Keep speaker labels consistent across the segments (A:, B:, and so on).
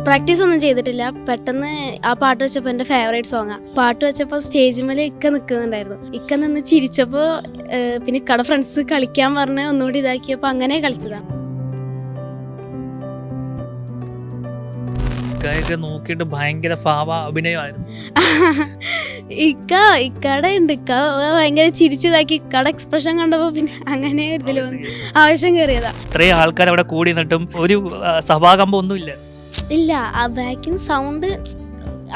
A: Practice ഒന്നും ചെയ്തിട്ടില്ല. പെട്ടെന്ന് ആ പാട്ട് വെച്ചപ്പോൾ എൻ്റെ ഫേവറേറ്റ് സോങ്ങാണ്. പാട്ട് വെച്ചപ്പോൾ സ്റ്റേജിൽ ഇക്ക നിൽക്കുന്നുണ്ടായിരുന്നു. ഇക്ക നിന്ന് ചിരിച്ചപ്പോൾ പിന്നെ ഇക്കടെ ഫ്രണ്ട്സ് കളിക്കാൻ പറഞ്ഞ് ഒന്നുകൂടി ഇതാക്കിയപ്പോൾ അങ്ങനെ കളിച്ചതാണ്.
B: ഇക്കയൊക്കെ നോക്കിയിട്ട് ഭയങ്കര ഭാവ അഭിനയമായിരുന്നു.
A: ഇക്കടെ ഉണ്ട്. ഇക്ക ഭയങ്കര ചിരിച്ചതാക്കി. ഇക്കടെ എക്സ്പ്രഷൻ കണ്ടപ്പോൾ പിന്നെ അങ്ങനെ ഇതിൽ വന്ന് ആവശ്യം കയറിയതാ.
B: ഇത്രയും ആൾക്കാർ അവിടെ കൂടി നിന്നിട്ടും ഒരു സഭാകമ്പം ഒന്നുമില്ല.
A: ഇല്ല, ആ ബാക്കിന് സൗണ്ട്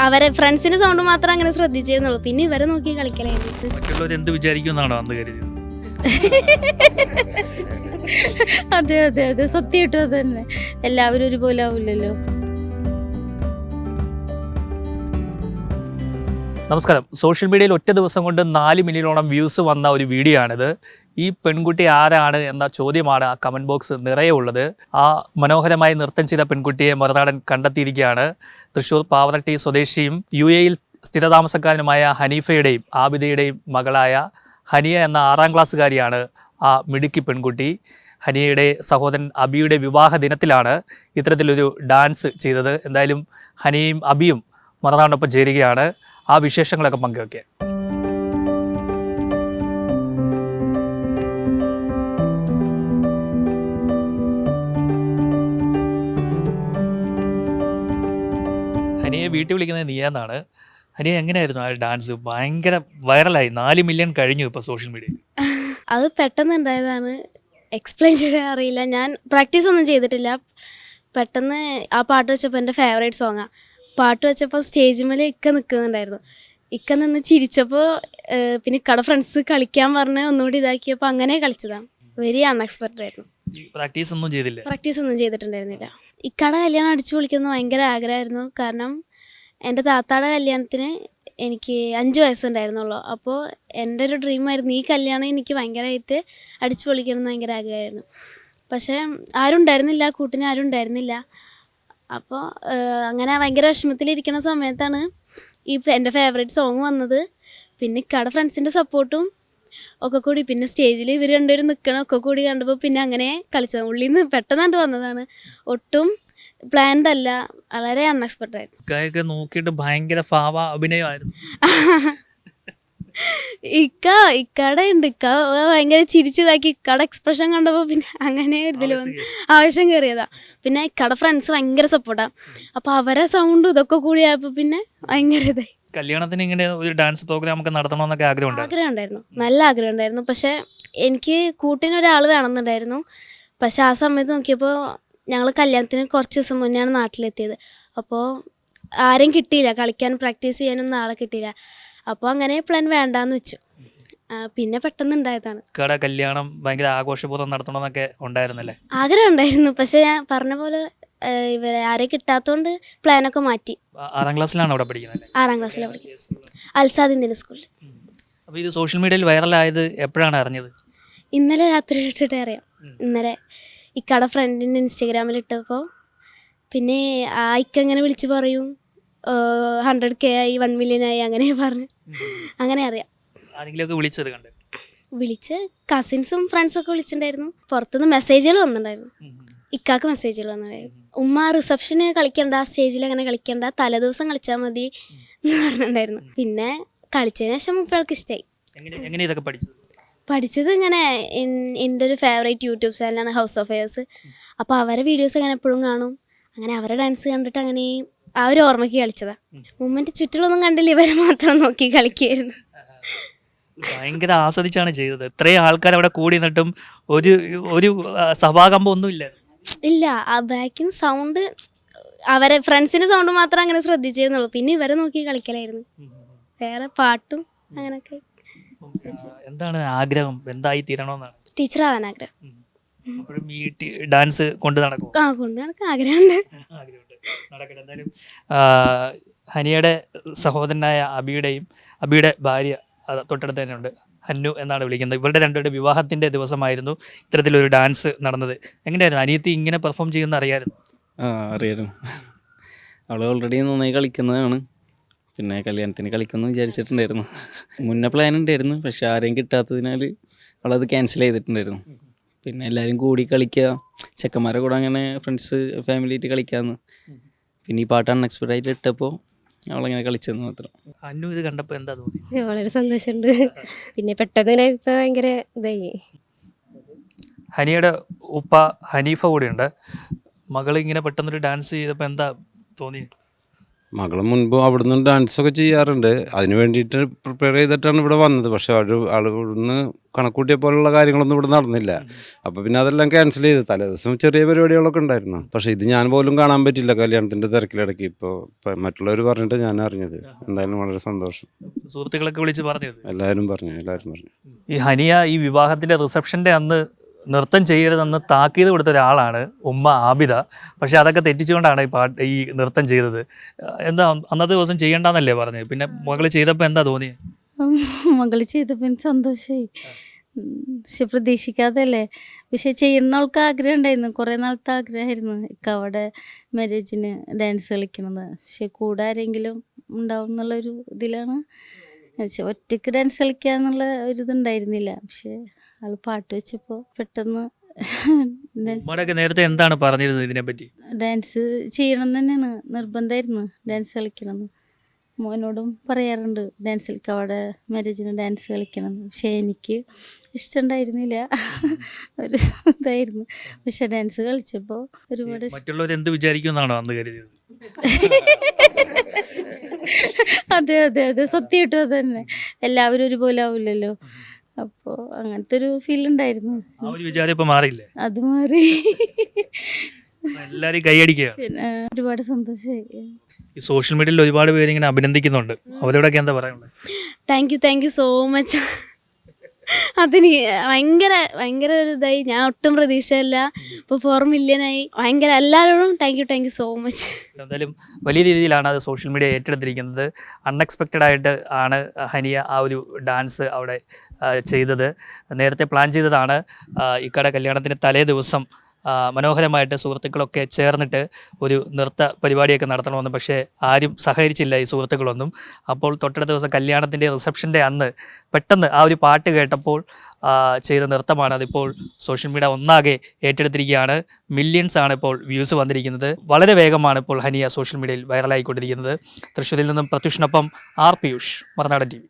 A: അവരെ ഫ്രണ്ട്സിന്റെ സൗണ്ട് മാത്രം അങ്ങനെ ശ്രദ്ധിച്ചിരുന്നുള്ളൂ. പിന്നെ ഇവരെ നോക്കി കളിക്കലായിരുന്നു.
B: മറ്റുള്ളവർ എന്ത് വിചാരിക്കുമെന്നാണോ അന്ന് കരുതി?
C: അതെ അതെ അതെ, സത്യമായിട്ടും അത് തന്നെ. എല്ലാവരും ഒരുപോലെ ആവില്ലല്ലോ.
B: നമസ്കാരം. സോഷ്യൽ മീഡിയയിൽ ഒറ്റ ദിവസം കൊണ്ട് 4 മില്യണോളം വ്യൂസ് വന്ന ഒരു വീഡിയോ ആണിത്. ഈ പെൺകുട്ടി ആരാണ് എന്ന ചോദ്യമാണ് ആ കമൻറ്റ് ബോക്സ് നിറയെ ഉള്ളത്. ആ മനോഹരമായി നൃത്തം ചെയ്ത പെൺകുട്ടിയെ മറുനാടൻ കണ്ടെത്തിയിരിക്കുകയാണ്. തൃശ്ശൂർ പാവറട്ടി സ്വദേശിയും UAE സ്ഥിരതാമസക്കാരനുമായ ഹനീഫയുടെയും ആബിദയുടെയും മകളായ ഹനിയ എന്ന 6ാം ക്ലാസ്സുകാരിയാണ് ആ മിടുക്കി പെൺകുട്ടി. ഹനിയയുടെ സഹോദരൻ അബിയുടെ വിവാഹ ദിനത്തിലാണ് ഇത്തരത്തിലൊരു ഡാൻസ് ചെയ്തത്. എന്തായാലും ഹനിയയും അബിയും മറുനാടനൊപ്പം ചേരുകയാണ്. ആ വിശേഷങ്ങളൊക്കെ പങ്കുവയ്ക്കുക. ഹനിയെ വീട്ടിൽ വിളിക്കുന്നത് നീയാന്നാണ്. ഹനിയ എങ്ങനെയായിരുന്നു ആ ഡാൻസ്? ഭയങ്കര വൈറലായി, 4 മില്യൺ കഴിഞ്ഞു ഇപ്പോൾ സോഷ്യൽ മീഡിയയിൽ.
A: അത് പെട്ടെന്ന് ഉണ്ടായതാണ്. എക്സ്പ്ലെയിൻ ചെയ്യാൻ അറിയില്ല. ഞാൻ പ്രാക്ടീസ് ഒന്നും ചെയ്തിട്ടില്ല. പെട്ടെന്ന് ആ പാട്ട് വെച്ചപ്പോൾ എൻ്റെ ഫേവറേറ്റ് സോങ്ങാണ്. പാട്ട് വെച്ചപ്പോൾ സ്റ്റേജിൽ ഇക്ക നിൽക്കുന്നുണ്ടായിരുന്നു. ഇക്ക നിന്ന് ചിരിച്ചപ്പോൾ പിന്നെ ഇക്കടെ ഫ്രണ്ട്സ് കളിക്കാൻ പറഞ്ഞ് ഒന്നുകൂടി ഇതാക്കിയപ്പോൾ അങ്ങനെ കളിച്ചതാണ്. വെരി അൺഎക്സ്പെക്റ്റഡ് ആയിരുന്നു.
B: പ്രാക്ടീസ് ഒന്നും ചെയ്തില്ല?
A: പ്രാക്ടീസ് ഒന്നും ചെയ്തിട്ടുണ്ടായിരുന്നില്ല. ഇക്കടെ കല്യാണം അടിച്ചു പൊളിക്കുന്ന ഭയങ്കര ആഗ്രഹമായിരുന്നു. കാരണം എൻ്റെ താത്താടെ കല്യാണത്തിന് എനിക്ക് 5 വയസ്സുണ്ടായിരുന്നുള്ളൂ. അപ്പോൾ എൻ്റെ ഒരു ഡ്രീമായിരുന്നു ഈ കല്യാണം എനിക്ക് ഭയങ്കരമായിട്ട് അടിച്ചു പൊളിക്കണം എന്ന് ഭയങ്കര ആഗ്രഹമായിരുന്നു. പക്ഷേ ആരും ഉണ്ടായിരുന്നില്ല, കൂട്ടിന് ആരും ഉണ്ടായിരുന്നില്ല. അപ്പോൾ അങ്ങനെ ഭയങ്കര വിഷമത്തിലിരിക്കുന്ന സമയത്താണ് ഈ എൻ്റെ ഫേവറേറ്റ് സോങ് വന്നത്. പിന്നെ ഇക്കടെ ഫ്രണ്ട്സിൻ്റെ സപ്പോർട്ടും ഒക്കെ കൂടി, പിന്നെ സ്റ്റേജിൽ ഇവർ രണ്ടുപേരും നിൽക്കണം ഒക്കെ കൂടി കണ്ടപ്പോൾ പിന്നെ അങ്ങനെ കളിച്ചത്. ഉള്ളിൽ നിന്ന് പെട്ടെന്നാണ്ട് വന്നതാണ്. ഒട്ടും പ്ലാൻഡ് അല്ല, വളരെ അൺഎക്സ്പെക്റ്റഡ് ആയിരുന്നു.
B: ഇക്കയൊക്കെ നോക്കിയിട്ട് ഭയങ്കര ഭാവ അഭിനയമായിരുന്നു.
A: ഇക്കടെ ഉണ്ട്. ഇക്ക ഭയങ്കര ചിരിച്ചതാക്കി. ഇക്കടെ എക്സ്പ്രഷൻ കണ്ടപ്പോൾ പിന്നെ അങ്ങനെ ഇതിൽ വന്ന് ആവശ്യം കയറിയതാ. പിന്നെ ഇക്കടെ ഫ്രണ്ട്സ് ഭയങ്കര സപ്പോർട്ടാണ്. അപ്പോൾ അവരെ സൗണ്ടും ഇതൊക്കെ കൂടി ആയപ്പോൾ പിന്നെ ഭയങ്കര ഇതായി.
B: കല്യാണത്തിന് ഇങ്ങനെ ഒരു ഡാൻസ് പ്രോഗ്രാം ഒക്കെ നടത്തണമെന്നൊക്കെ
A: ആഗ്രഹമുണ്ടായിരുന്നു, നല്ല ആഗ്രഹം ഉണ്ടായിരുന്നു. പക്ഷേ എനിക്ക് കൂട്ടിനൊരാൾ വേണമെന്നുണ്ടായിരുന്നു. പക്ഷെ ആ സമയത്ത് നോക്കിയപ്പോൾ ഞങ്ങൾ കല്യാണത്തിന് കുറച്ച് ദിവസം മുന്നെയാണ് നാട്ടിലെത്തിയത്. അപ്പോൾ ആരും കിട്ടിയില്ല, കളിക്കാൻ പ്രാക്ടീസ് ചെയ്യാനൊന്നും ആളെ കിട്ടിയില്ല. അപ്പോൾ അങ്ങനെ പ്ലാൻ വേണ്ടാന്ന് വെച്ചു. പിന്നെ പെട്ടെന്ന് ഉണ്ടായതാണ്.
B: കല്യാണം ഭയങ്കര ആഘോഷപൂർവ്വം നടത്തണമെന്നൊക്കെ ഉണ്ടായിരുന്നല്ലേ?
A: ആഗ്രഹം ഉണ്ടായിരുന്നു. പക്ഷെ ഞാൻ പറഞ്ഞ പോലെ ഇവരെ ആരെ കിട്ടാത്തതുകൊണ്ട് പ്ലാനൊക്കെ മാറ്റി.
B: 6ാം ക്ലാസ്സിലാണ് അവിടെ പഠിക്കുന്നത്?
A: 6ാം ക്ലാസ്സിലാണ് പഠിക്കുന്നത്, അൽസാദ് ഇന്ത്യൻ സ്കൂളിൽ.
B: അപ്പോൾ ഇത് സോഷ്യൽ മീഡിയയിൽ വൈറലായത് എപ്പോഴാണ് അറിഞ്ഞത്?
A: ഇന്നലെ രാത്രി ഇട്ടിട്ട് അറിയാം. ഇന്നലെ ഇക്കടെ ഫ്രണ്ടിൻ്റെ ഇൻസ്റ്റഗ്രാമിൽ ഇട്ടപ്പോൾ പിന്നെ ആ ഇക്ക അങ്ങനെ വിളിച്ച് പറയും 100K ആയി, 1 മില്യൺ ആയി, അങ്ങനെ പറഞ്ഞു. അങ്ങനെ അറിയാം.
B: ആരെങ്കിലുമൊക്കെ വിളിച്ചത് കണ്ട്?
A: വിളിച്ച് കസിൻസും ഫ്രണ്ട്സൊക്കെ വിളിച്ചിട്ടുണ്ടായിരുന്നു. പുറത്തുനിന്ന് മെസ്സേജുകൾ വന്നിട്ടുണ്ടായിരുന്നു. ഇക്കാക്ക് മെസ്സേജുകൾ വന്നിട്ടുണ്ടായിരുന്നു. ഉമ്മ റിസപ്ഷന് കളിക്കണ്ട, സ്റ്റേജിൽ അങ്ങനെ കളിക്കണ്ട, തലേദിവസം കളിച്ചാൽ മതി എന്ന് പറഞ്ഞിട്ടുണ്ടായിരുന്നു. പിന്നെ കളിച്ചതിന് ശേഷം ഇപ്പോഴൊക്കെ ഇഷ്ടമായി.
B: എങ്ങനെ ഇതൊക്കെ
A: പഠിച്ചത് ഇങ്ങനെ എൻ്റെ ഒരു ഫേവറേറ്റ് യൂട്യൂബ് ചാനലാണ് ഹൗസ് ഓഫ് ഫെയേഴ്സ്. അപ്പോൾ അവരെ വീഡിയോസ് അങ്ങനെ എപ്പോഴും കാണും. അങ്ങനെ അവരെ ഡാൻസ് കണ്ടിട്ട് അങ്ങനെ ആ ഒരു ഓർമ്മയ്ക്ക് കളിച്ചതാണ്. മുമ്പ് ചുറ്റിലൊന്നും കണ്ടില്ല, ഇവരെ മാത്രം നോക്കി കളിക്കുകയായിരുന്നു.
B: ഭയങ്കര ആസ്വദിച്ചാണ് ചെയ്തത്. ഇത്രയും ആൾക്കാർ അവിടെ കൂടി നിന്നിട്ടും ഒരു സഭാകമ്പം ഒന്നുമില്ല.
A: ഇല്ല, ആ ബാക്കിന് സൗണ്ട് അവരെ ഫ്രണ്ട്സിൻ്റെ സൗണ്ട് മാത്രം അങ്ങനെ ശ്രദ്ധിച്ചിരുന്നുള്ളൂ. പിന്നെ ഇവരെ നോക്കി കളിക്കലായിരുന്നു. വേറെ പാട്ടും അങ്ങനെയൊക്കെ.
B: എന്താണ് ആഗ്രഹം? എന്തായി തീരണമെന്നാണ്?
A: ടീച്ചർ ആവാൻ ആഗ്രഹം.
B: അപ്പോഴും ഈ ഡാൻസ് കൊണ്ട് നടക്കും?
A: കൊണ്ട് നടക്കാൻ ആഗ്രഹമുണ്ട്.
B: നടക്കട്ടെ. എന്തായാലും ഹനിയയുടെ സഹോദരനായ അബിയുടെ ഭാര്യ തൊട്ടടുത്ത് തന്നെ ഉണ്ട്, ഹന്നു എന്നാണ് വിളിക്കുന്നത്. ഇവരുടെ രണ്ടുപേരുടെ വിവാഹത്തിൻ്റെ ദിവസമായിരുന്നു ഇത്തരത്തിലൊരു ഡാൻസ് നടന്നത്. എങ്ങനെയായിരുന്നു? അനിയത്തി ഇങ്ങനെ പെർഫോം ചെയ്യുന്ന അറിയാമായിരുന്നു?
D: അറിയായിരുന്നു. അവൾ ഓൾറെഡി നന്നായി കളിക്കുന്നതാണ്. പിന്നെ കല്യാണത്തിന് കളിക്കുമെന്ന് വിചാരിച്ചിട്ടുണ്ടായിരുന്നു. മുന്നേ പ്ലാൻ ഉണ്ടായിരുന്നു. പക്ഷെ ആരെയും കിട്ടാത്തതിനാൽ അവളത് ക്യാൻസൽ ചെയ്തിട്ടുണ്ടായിരുന്നു. പിന്നെ എല്ലാവരും കൂടി കളിക്കുക, ചെക്കന്മാരെ കൂടെ അങ്ങനെ ഫ്രണ്ട്സ് ഫാമിലി ആയിട്ട് കളിക്കാമെന്ന്. പിന്നെ ഈ പാട്ട് അൺഎക്സ്പെക്റ്റഡ് ആയിട്ട് ഇട്ടപ്പോൾ അവളങ്ങനെ കളിച്ചെന്ന് മാത്രം.
B: അന്നു ഇത് കണ്ടപ്പോൾ എന്താ തോന്നി?
E: വളരെ സന്തോഷമുണ്ട്. പിന്നെ പെട്ടെന്ന് തന്നെ ഇപ്പം ഭയങ്കര ഇതായി.
B: ഹനിയുടെ ഉപ്പ ഹനീഫ കൂടിയുണ്ട്. മകൾ ഇങ്ങനെ പെട്ടെന്നൊരു ഡാൻസ് ചെയ്തപ്പോൾ എന്താ തോന്നി?
F: മകൾ മുൻപ് അവിടുന്ന് ഡാൻസൊക്കെ ചെയ്യാറുണ്ട്. അതിന് വേണ്ടിയിട്ട് പ്രിപ്പയർ ചെയ്തിട്ടാണ് ഇവിടെ വന്നത്. പക്ഷേ ഇവിടുന്ന് കണക്കൂട്ടിയ പോലുള്ള കാര്യങ്ങളൊന്നും ഇവിടെ നടന്നില്ല. അപ്പോൾ പിന്നെ അതെല്ലാം ക്യാൻസൽ ചെയ്ത് തലേദിവസം ചെറിയ പരിപാടികളൊക്കെ ഉണ്ടായിരുന്നു. പക്ഷേ ഇത് ഞാൻ പോലും കാണാൻ പറ്റില്ല കല്യാണത്തിൻ്റെ തിരക്കിലിടയ്ക്ക്. ഇപ്പോൾ മറ്റുള്ളവർ പറഞ്ഞിട്ട് ഞാൻ അറിഞ്ഞത്. എന്തായാലും വളരെ സന്തോഷം.
B: സുഹൃത്തുക്കളൊക്കെ വിളിച്ച് പറഞ്ഞത്?
F: എല്ലാവരും പറഞ്ഞു.
B: ഈ ഹനിയ ഈ വിവാഹത്തിൻ്റെ റിസപ്ഷൻ്റെ അന്ന് നൃത്തം ചെയ്യരുതെന്ന് താക്കീത് കൊടുത്ത ഒരാളാണ് ഉമ്മ ആബിദ. പക്ഷെ അതൊക്കെ തെറ്റിച്ചുകൊണ്ടാണ് ഈ നൃത്തം ചെയ്തത്. എന്താ അന്നത്തെ ദിവസം ചെയ്യണ്ടെന്നല്ലേ പറഞ്ഞത്? പിന്നെ മകൾ ചെയ്തപ്പോൾ എന്താ തോന്നിയത്?
C: മകള് ചെയ്തപ്പോൾ എനിക്ക് സന്തോഷമായി. പക്ഷെ പ്രതീക്ഷിക്കാതല്ലേ. പക്ഷെ ചെയ്യുന്ന ആൾക്ക് ആഗ്രഹം ഉണ്ടായിരുന്നു, കുറേ നാളത്തെ ആഗ്രഹമായിരുന്നു അവിടെ മാരേജിന് ഡാൻസ് കളിക്കണത്. പക്ഷെ കൂടെ ആരെങ്കിലും ഉണ്ടാവും എന്നുള്ളൊരു ഇതിലാണ്. ഒറ്റയ്ക്ക് ഡാൻസ് കളിക്കുക എന്നുള്ള ഒരിതുണ്ടായിരുന്നില്ല. പക്ഷെ ആൾ പാട്ട് വെച്ചപ്പോൾ പെട്ടെന്ന്
B: നേരത്തെ എന്താണ് പറഞ്ഞിരുന്നത് ഇതിനെപ്പറ്റി?
C: ഡാൻസ് ചെയ്യണം തന്നെയാണ് നിർബന്ധമായിരുന്നു, ഡാൻസ് കളിക്കണമെന്ന്. മോനോടും പറയാറുണ്ട് ഡാൻസ് കളിക്കുക, അവിടെ മാരേജിന് ഡാൻസ് കളിക്കണം. പക്ഷെ എനിക്ക് ഇഷ്ടമുണ്ടായിരുന്നില്ല, ഒരു ഇതായിരുന്നു. പക്ഷെ ഡാൻസ് കളിച്ചപ്പോൾ ഒരുപാട്
B: മറ്റുള്ളവർ എന്ത് വിചാരിക്കുമെന്നാണോ അന്ന് കരുതിയത്?
C: അതെ അതെ അതെ, സത്യമായിട്ടും അത് തന്നെ. എല്ലാവരും ഒരുപോലെ ആവില്ലല്ലോ. അപ്പോൾ അങ്ങനത്തെ ഒരു ഫീൽ ഉണ്ടായിരുന്നു.
B: ആ ഒരു വിചാരം ഇപ്പൊ മാറിയില്ലേ?
C: അത് മാറി.
B: എല്ലാരും കൈയടിക്കുക.
C: പിന്നെ ഒരുപാട് സന്തോഷമായി.
B: ഈ സോഷ്യൽ മീഡിയയിൽ ഒരുപാട് പേര് ഇങ്ങനെ അഭിനന്ദിക്കുന്നുണ്ട്. അവരോടൊക്കെ എന്താ പറയാനുള്ളത്?
A: Thank you so much. അതിന് ഭയങ്കര ഒരു ഇതായി. ഞാൻ ഒട്ടും പ്രതീക്ഷയില്ല. ഇപ്പോൾ 4 മില്യനായി. ഭയങ്കര എല്ലാവരോടും താങ്ക് യു സോ മച്ച്.
B: എന്തായാലും വലിയ രീതിയിലാണ് അത് സോഷ്യൽ മീഡിയ ഏറ്റെടുത്തിരിക്കുന്നത്. അൺഎക്സ്പെക്റ്റഡ് ആയിട്ട് ആണ് ഹനിയ ആ ഒരു ഡാൻസ് അവിടെ ചെയ്തത്. നേരത്തെ പ്ലാൻ ചെയ്തതാണ്. ഇക്കടെ കല്യാണത്തിന് തലേ ദിവസം മനോഹരമായിട്ട് സുഹൃത്തുക്കളൊക്കെ ചേർന്നിട്ട് ഒരു നൃത്ത പരിപാടിയൊക്കെ നടത്തണമെന്ന്. പക്ഷേ ആരും സഹകരിച്ചില്ല, ഈ സുഹൃത്തുക്കളൊന്നും. അപ്പോൾ തൊട്ടടുത്ത ദിവസം കല്യാണത്തിൻ്റെ റിസപ്ഷൻ്റെ അന്ന് പെട്ടെന്ന് ആ ഒരു പാട്ട് കേട്ടപ്പോൾ ചെയ്ത നൃത്തമാണ്. അതിപ്പോൾ സോഷ്യൽ മീഡിയ ഒന്നാകെ ഏറ്റെടുത്തിരിക്കുകയാണ്. മില്യൺസ് ആണ് ഇപ്പോൾ വ്യൂസ് വന്നിരിക്കുന്നത്. വളരെ വേഗമാണ് ഇപ്പോൾ ഹനിയ സോഷ്യൽ മീഡിയയിൽ വൈറലായിക്കൊണ്ടിരിക്കുന്നത്. തൃശ്ശൂരിൽ നിന്നും പ്രത്യുഷിനൊപ്പം ആർ പിയൂഷ്, മറുനാടൻ TV.